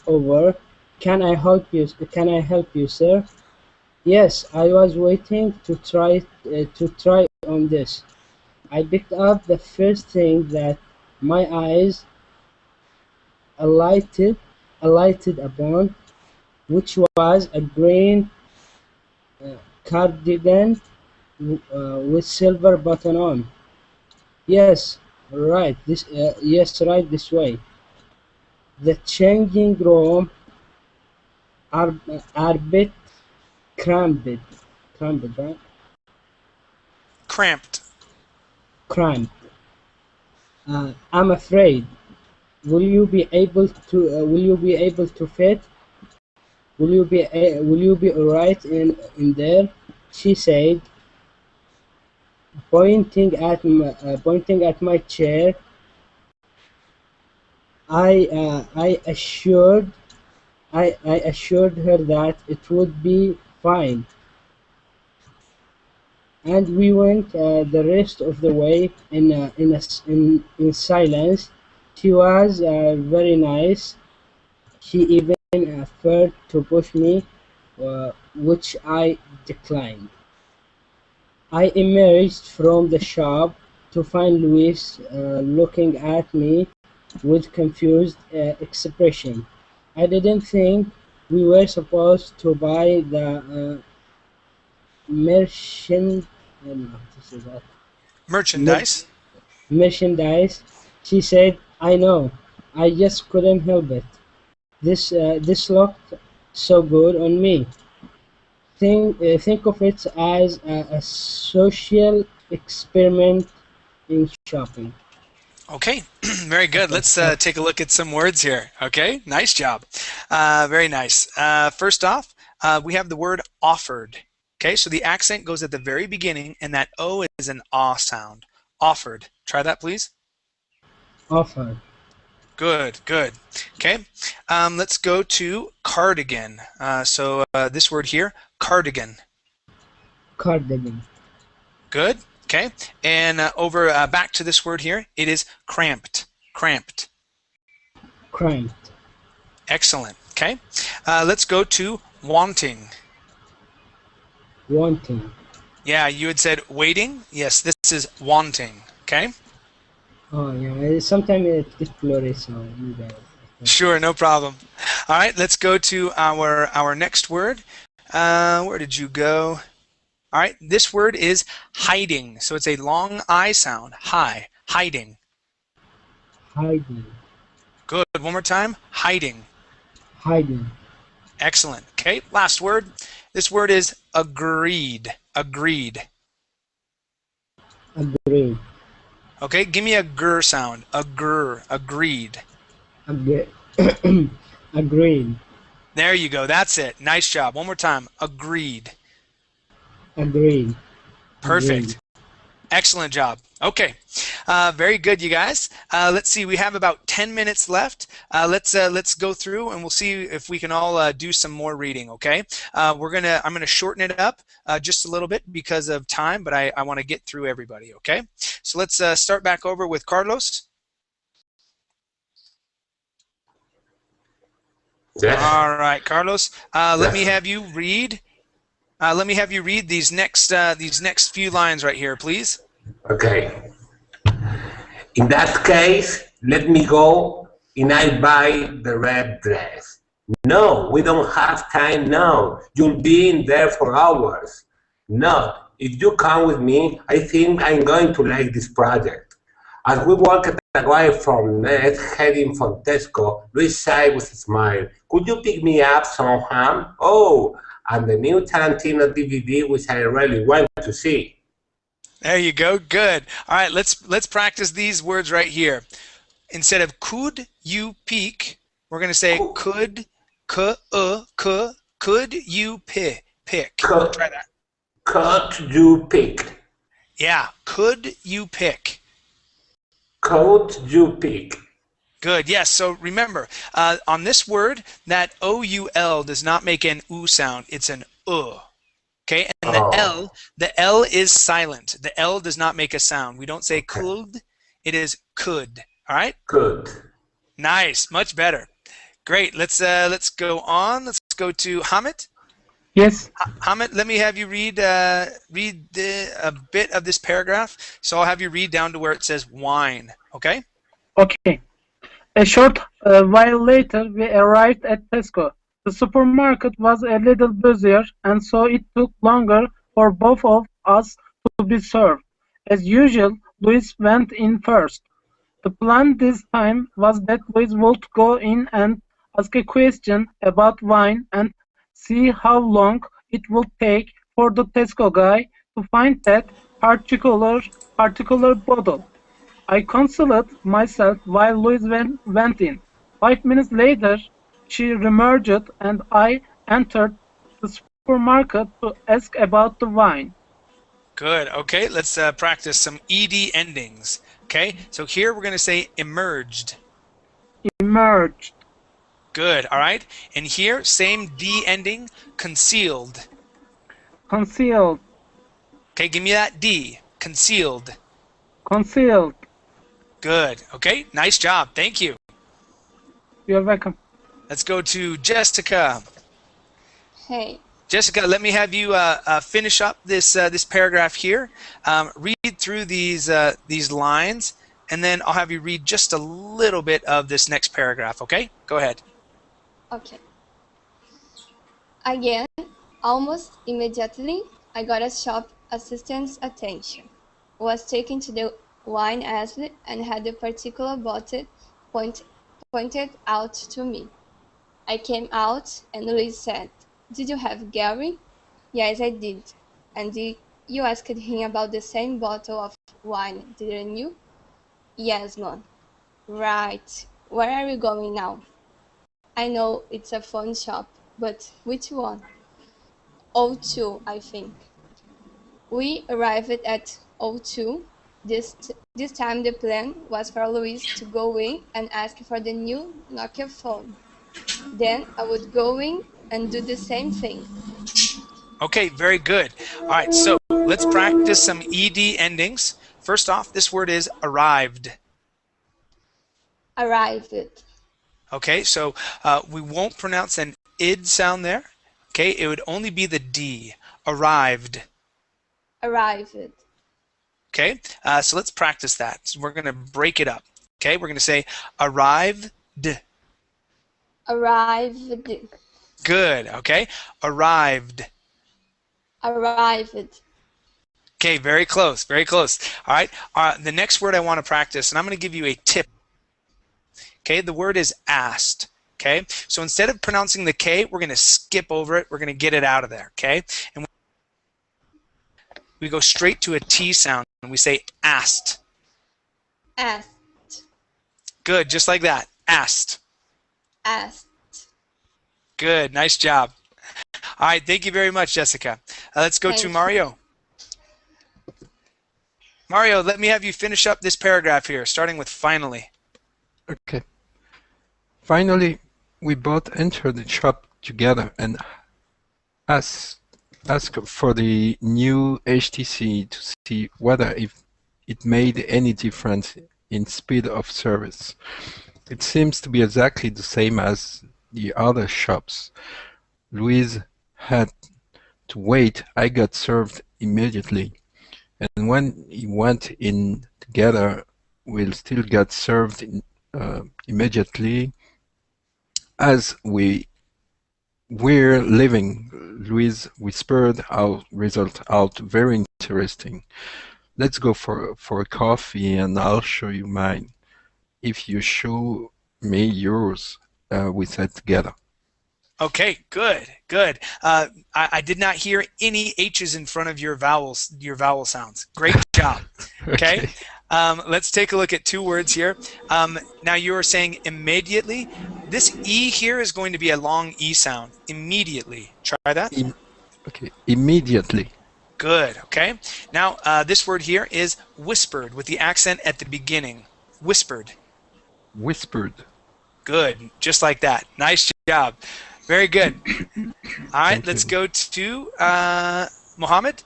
Speaker 10: over. Can I help you, sir?" "Yes, I was waiting to try on this." I picked up the first thing that my eyes alighted upon, which was a green cardigan with silver button on. Yes, right. Yes, right this way. The changing room are bit cramped. Cramped, right?
Speaker 1: Cramped.
Speaker 10: Cramped. I'm afraid. Will you be able to? Will you be able to fit? Will you be alright in there? She said, pointing at my chair. I assured her that it would be fine, and we went the rest of the way in silence. She was very nice. She even offered to push me, which I declined. I emerged from the shop to find Louis looking at me with confused expression. I didn't think we were supposed to buy the merchant I don't know how to say that.
Speaker 1: Merchandise.
Speaker 10: Merchandise. She said, "I know. I just couldn't help it. This looked so good on me." Think of it as a social experiment in shopping.
Speaker 1: Okay, very good. Let's take a look at some words here. Okay, nice job. Very nice. First off, we have the word offered. Okay, so the accent goes at the very beginning, and that O is an ah sound. Offered. Try that, please.
Speaker 10: Offer.
Speaker 1: Good, good. Okay, let's go to cardigan. So this word here, cardigan.
Speaker 10: Cardigan.
Speaker 1: Good. Okay, and over back to this word here, it is cramped. Cramped.
Speaker 10: Cramped.
Speaker 1: Excellent. Okay, let's go to wanting.
Speaker 10: Wanting.
Speaker 1: Yeah, you had said waiting. Yes, this is wanting. Okay.
Speaker 10: Oh yeah, sometimes it's plural, so you got it.
Speaker 1: Sure, no problem. All right, let's go to our next word. Where did you go? All right, this word is hiding. So it's a long I sound. Hi, hiding.
Speaker 10: Hiding.
Speaker 1: Good. One more time. Hiding.
Speaker 10: Hiding.
Speaker 1: Excellent. Okay, last word. This word is agreed. Agreed.
Speaker 10: Agreed.
Speaker 1: Okay, give me a grr sound. A grr. Agreed.
Speaker 10: Agreed.
Speaker 1: There you go. That's it. Nice job. One more time. Agreed.
Speaker 10: Agreed.
Speaker 1: Perfect.
Speaker 10: Agreed.
Speaker 1: Excellent job. Okay, very good, you guys. Let's see. We have about 10 minutes left. Let's go through and we'll see if we can all do some more reading. Okay, I'm gonna shorten it up just a little bit because of time, but I want to get through everybody. Okay, so let's start back over with Carlos.
Speaker 2: Yes.
Speaker 1: All right, Carlos. Let
Speaker 2: Yes.
Speaker 1: me have you read. Let me have you read these next few lines right here, please.
Speaker 2: Okay. In that case, let me go and I buy the red dress. No, we don't have time now. You'll be in there for hours. No, if you come with me, I think I'm going to like this project. As we walked away from Ned, heading for Tesco, Luis said with a smile, "Could you pick me up some ham? Oh, and the new Tarantino DVD, which I really want to see."
Speaker 1: There you go. Good. All right, let's practice these words right here. Instead of could you peek, we're going to say could you pick. Try that.
Speaker 2: Could you pick?
Speaker 1: Yeah, could you pick?
Speaker 2: Could you pick?
Speaker 1: Good. Yes. So remember, on this word, that O-U-L does not make an oo sound. It's an Okay, and the L is silent. The L does not make a sound. We don't say could, it is could. All right?
Speaker 2: Good.
Speaker 1: Nice, much better. Great. Let's go on. Let's go to Hamid.
Speaker 3: Yes.
Speaker 1: Hamid, let me have you read a bit of this paragraph. So I'll have you read down to where it says wine. Okay?
Speaker 3: Okay. A short while later, we arrived at Tesco. The supermarket was a little busier, and so it took longer for both of us to be served. As usual, Louis went in first. The plan this time was that Louis would go in and ask a question about wine and see how long it would take for the Tesco guy to find that particular bottle. I consoled myself while Louise went in. 5 minutes later, she reemerged and I entered the supermarket to ask about the wine.
Speaker 1: Good. Okay, let's practice some ed endings. Okay, so here we're going to say emerged.
Speaker 3: Emerged.
Speaker 1: Good. All right, and here same d ending, concealed.
Speaker 3: Concealed.
Speaker 1: Okay, give me that d. Concealed.
Speaker 3: Concealed.
Speaker 1: Good. Okay, nice job. Thank you.
Speaker 3: You're welcome.
Speaker 1: Let's go to Jessica.
Speaker 4: Hey.
Speaker 1: Jessica, let me have you finish up this this paragraph here. Read through these lines, and then I'll have you read just a little bit of this next paragraph. Okay? Go ahead.
Speaker 4: Okay. Again, almost immediately, I got a shop assistant's attention. Was taken to the wine aisle and had the particular bottle pointed out to me. I came out and Louise said, "Did you have Gary?" "Yes, I did." "And you asked him about the same bottle of wine, didn't you?" "Yes, Mom." "Right. Where are we going now?" "I know it's a phone shop, but which one?" "O2, I think." We arrived at O2. This time the plan was for Louise to go in and ask for the new Nokia phone. Then I would go in and do the same thing.
Speaker 1: Okay, very good. All right, so let's practice some ed endings. First off, this word is arrived.
Speaker 4: Arrived.
Speaker 1: Okay, so we won't pronounce an id sound there. Okay, it would only be the d. Arrived.
Speaker 4: Arrived.
Speaker 1: Okay, so let's practice that. So we're going to break it up. Okay, we're going to say arrived.
Speaker 4: Arrived.
Speaker 1: Good. Okay, arrived.
Speaker 4: Arrived.
Speaker 1: Okay, very close, very close. All right, the next word I want to practice, and I'm going to give you a tip. Okay, the word is asked. Okay, so instead of pronouncing the K, we're going to skip over it. We're going to get it out of there. Okay, and we go straight to a T sound, and we say asked.
Speaker 4: Asked.
Speaker 1: Good, just like that. Asked.
Speaker 4: Asked.
Speaker 1: Good, nice job. All right, thank you very much, Jessica. Let's go to Mario. Mario, let me have you finish up this paragraph here, starting with finally.
Speaker 7: Okay. Finally, we both entered the shop together and asked for the new HTC to see whether if it made any difference in speed of service. It seems to be exactly the same as the other shops. Louise had to wait. I got served immediately. And when he went in together, we still got served immediately. As we were leaving, Louise whispered our result out. Very interesting. Let's go for a coffee and I'll show you mine. If you show me yours, we said together.
Speaker 1: Okay, good, good. I did not hear any H's in front of your vowel sounds. Great job. Okay, let's take a look at two words here. Now you are saying immediately. This E here is going to be a long E sound. Immediately. Try that.
Speaker 7: Okay, immediately.
Speaker 1: Good, okay. Now this word here is whispered with the accent at the beginning. Whispered.
Speaker 7: Whispered.
Speaker 1: Good, just like that. Nice job. Very good. All right, let's go to Mohammed.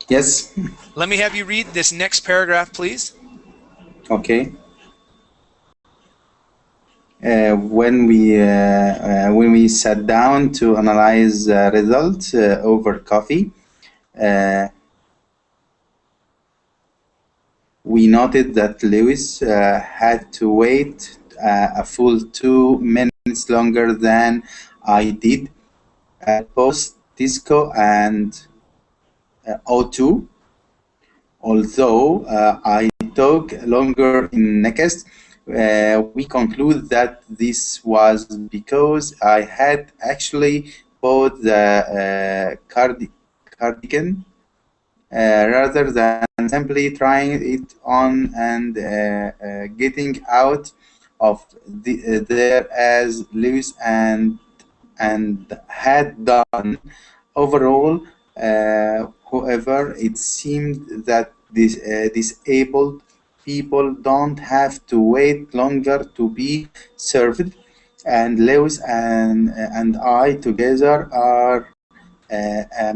Speaker 8: Yes.
Speaker 1: Let me have you read this next paragraph, please.
Speaker 8: Okay. When we sat down to analyze results over coffee, we noted that Lewis had to wait a full 2 minutes longer than I did at both Tisco and O2. although I took longer in next, we conclude that this was because I had actually bought the cardigan rather than simply trying it on and getting out of there as Lewis and had done. Overall, however, it seemed that disabled people don't have to wait longer to be served, and Lewis and I together are a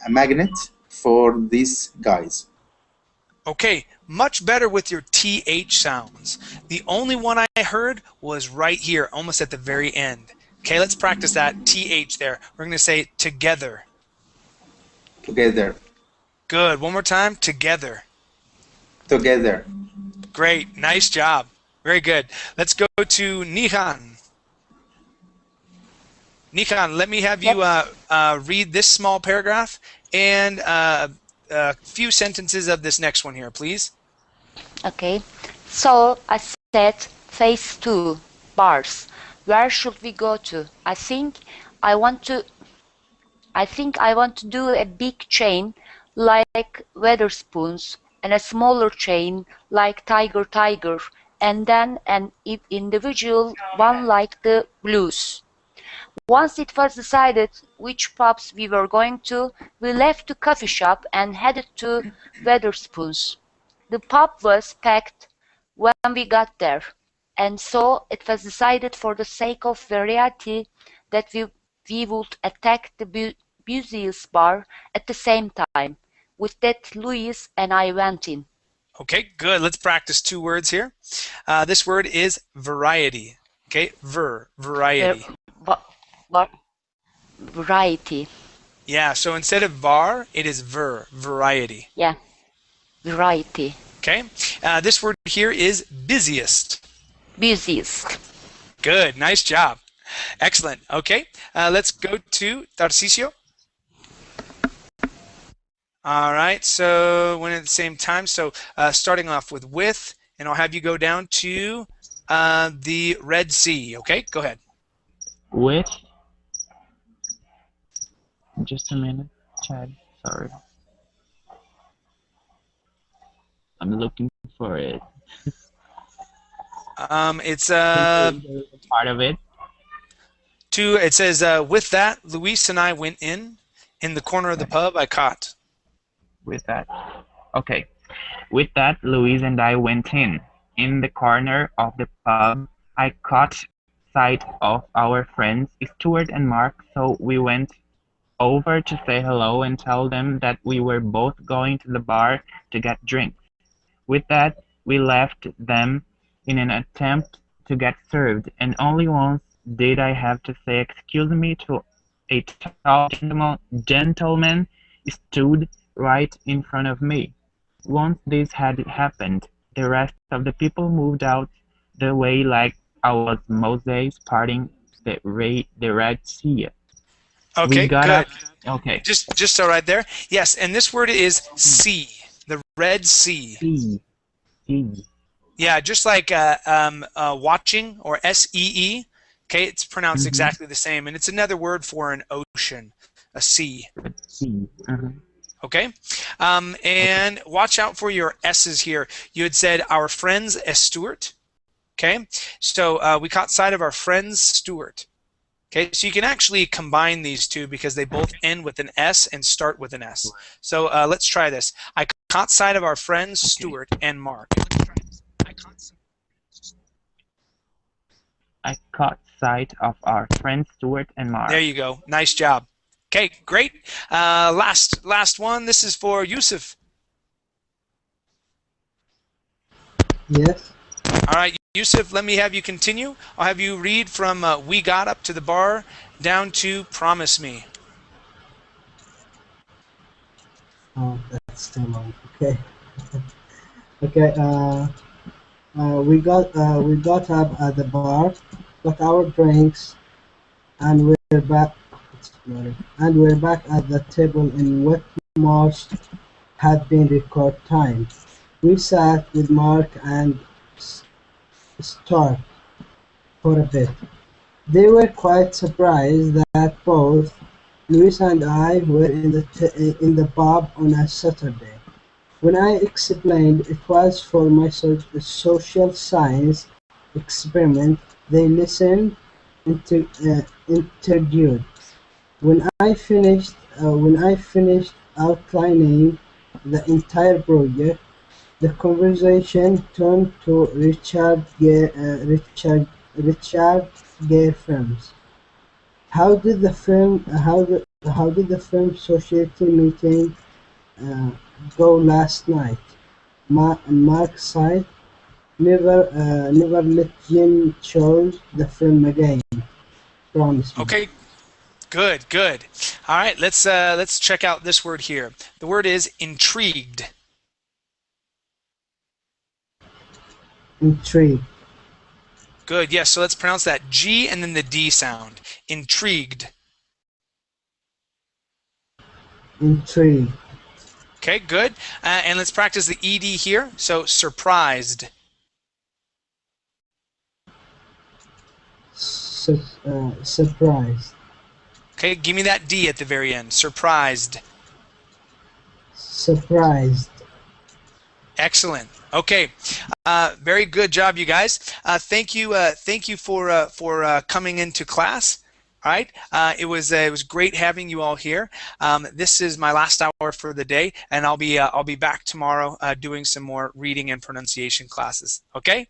Speaker 8: magnet for these guys.
Speaker 1: Okay, much better with your TH sounds. The only one I heard was right here, almost at the very end. Okay, let's practice that TH there. We're going to say together.
Speaker 8: Together.
Speaker 1: Good. One more time. Together.
Speaker 8: Together.
Speaker 1: Great. Nice job. Very good. Let's go to Nihan. Nihan, let me have you read this small paragraph and a few sentences of this next one here, please.
Speaker 9: Okay. So I said, phase 2, bars. Where should we go to? I think I want to do a big chain like Weatherspoons and a smaller chain like Tiger, and then an individual one like the Blues. Once it was decided which pubs we were going to, we left the coffee shop and headed to Weatherspoons. The pub was packed when we got there, and so it was decided for the sake of variety that we would attack the Busiest bar at the same time. With that, Louis and I went in.
Speaker 1: Okay, good. Let's practice 2 words here. This word is variety. Okay, variety.
Speaker 9: Variety.
Speaker 1: Yeah, so instead of var, it is variety.
Speaker 9: Yeah, variety.
Speaker 1: Okay, this word here is busiest.
Speaker 9: Busiest.
Speaker 1: Good, nice job. Excellent. Okay, let's go to Tarcisio. All right, so when at the same time, so starting off with, and I'll have you go down to the Red Sea. Okay, go ahead.
Speaker 5: With. Just a minute, Chad. Sorry. I'm looking for it.
Speaker 1: It's
Speaker 5: part of it.
Speaker 1: It says, with that, Luis and I went in the corner of the pub I caught.
Speaker 5: With that. Okay. With that, Louise and I went in the corner of the pub. I caught sight of our friends Stuart and Mark, so we went over to say hello and tell them that we were both going to the bar to get drinks. With that, we left them in an attempt to get served, and only once did I have to say excuse me to a tall gentleman stood right in front of me. Once this had happened, the rest of the people moved out the way like I was Moses parting the Red Sea.
Speaker 1: Okay, good.
Speaker 5: Okay.
Speaker 1: Just so right there. Yes, and this word is sea, the Red Sea.
Speaker 5: Sea.
Speaker 1: Yeah, just like watching or S-E-E. Okay, it's pronounced exactly the same, and it's another word for an ocean, a sea.
Speaker 5: Sea.
Speaker 1: Okay, and watch out for your S's here. You had said our friends Stuart. Okay, so we caught sight of our friends Stuart. Okay, so you can actually combine these two because they both end with an S and start with an S. So let's try this. I caught sight of our friends Stuart and Mark.
Speaker 5: I caught sight of our friends Stuart and Mark.
Speaker 1: There you go. Nice job. Okay, great. Last one. This is for Yusuf.
Speaker 10: Yes.
Speaker 1: All right, Yusuf, let me have you continue. I'll have you read from we got up to the bar down to promise me.
Speaker 10: Oh, that's too long. Okay. Okay. We got up at the bar, got our drinks, and we're back. And we're back at the table in Wetmost had been record time. We sat with Mark and Stark for a bit. They were quite surprised that both Louis and I were in the pub on a Saturday. When I explained it was for my social science experiment, they listened, interviewed. When I finished outlining the entire project, the conversation turned to Richard Gere films. How did the film society meeting uh, go last night? Mark sighed. Never let Jim choose the film again. Promise me.
Speaker 1: Okay, good, good. All right, let's check out this word here. The word is intrigued.
Speaker 10: Intrigue.
Speaker 1: Good, yes, so let's pronounce that G and then the D sound. Intrigued.
Speaker 10: Intrigue.
Speaker 1: Okay, good. And let's practice the ED here. So surprised.
Speaker 10: Surprised.
Speaker 1: Okay, give me that D at the very end. Surprised.
Speaker 10: Surprised.
Speaker 1: Excellent. Okay, very good job, you guys. Thank you for coming into class. All right, it was great having you all here. This is my last hour for the day, and I'll be back tomorrow doing some more reading and pronunciation classes. Okay.